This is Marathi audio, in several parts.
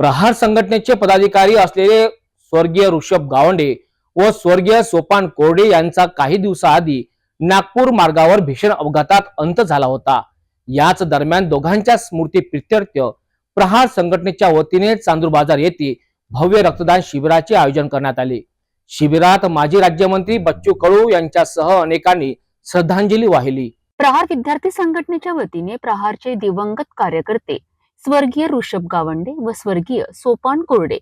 प्रहार संघटनेचे पदाधिकारी असलेले स्वर्गीय ऋषभ गावंडे व स्वर्गीय सोपान कोरडे यांचा काही दिवसाआधी नागपूर मार्गावर भीषण अपघातात अंत झाला होता। याच दरम्यान दोघांच्या स्मृती प्रित्यर्थ प्रहार संघटनेच्या वतीने चांदूर बाजार येथे भव्य रक्तदान शिबिराचे आयोजन करण्यात आले। शिबिरात माजी राज्यमंत्री बच्चू कडू यांच्यासह अनेकांनी श्रद्धांजली वाहिली। प्रहार विद्यार्थी संघटनेच्या वतीने प्रहारचे दिवंगत कार्यकर्ते स्वर्गीय ऋषभ गावंडे व स्वर्गीय सोपान कोरडे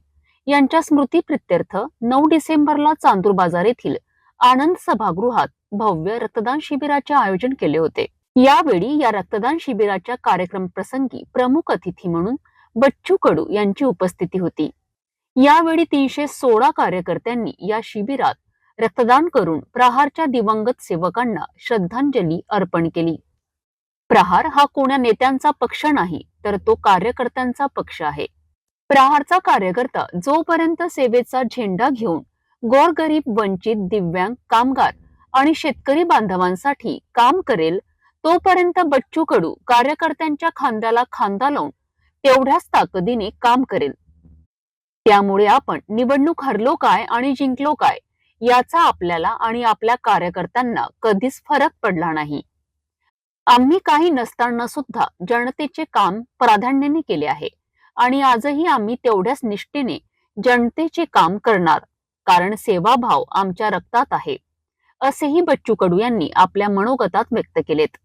यांच्या स्मृती प्रित्यर्थ 9 डिसेंबरला चांदूर बाजार येथील आनंद सभागृहात भव्य रक्तदान शिबिराचे आयोजन केले होते। यावेळी या रक्तदान शिबिराच्या कार्यक्रम प्रसंगी प्रमुख अतिथी म्हणून बच्चू कडू यांची उपस्थिती होती। यावेळी 316 कार्यकर्त्यांनी या शिबिरात रक्तदान करून प्रहारच्या दिवंगत सेवकांना श्रद्धांजली अर्पण केली। प्रहार हा कोण्या नेत्यांचा पक्ष नाही, तर तो कार्यकर्त्यांचा पक्ष आहे। प्रहारचा कार्यकर्ता जोपर्यंत सेवेचा झेंडा घेऊन गोरगरीब, वंचित, दिव्यांग, कामगार आणि शेतकरी बांधवांसाठी काम करेल, तोपर्यंत बच्चू कडू कार्यकर्त्यांच्या खांद्याला खांदा लावून तेवढ्याच ताकदीने काम करेल। त्यामुळे आपण निवडणूक हरलो काय आणि जिंकलो काय याचा आपल्याला आणि आपल्या कार्यकर्त्यांना कधीच फरक पडला नाही। आम्ही काही नसताना सुद्धा जनतेचे काम प्राधान्याने केले आहे आणि आजही आम्ही तेवढ्याच निष्ठेने जनतेचे काम करणार, कारण सेवाभाव आमच्या रक्तात आहे, असेही बच्चू कडू यांनी आपल्या मनोगतात व्यक्त केलेत।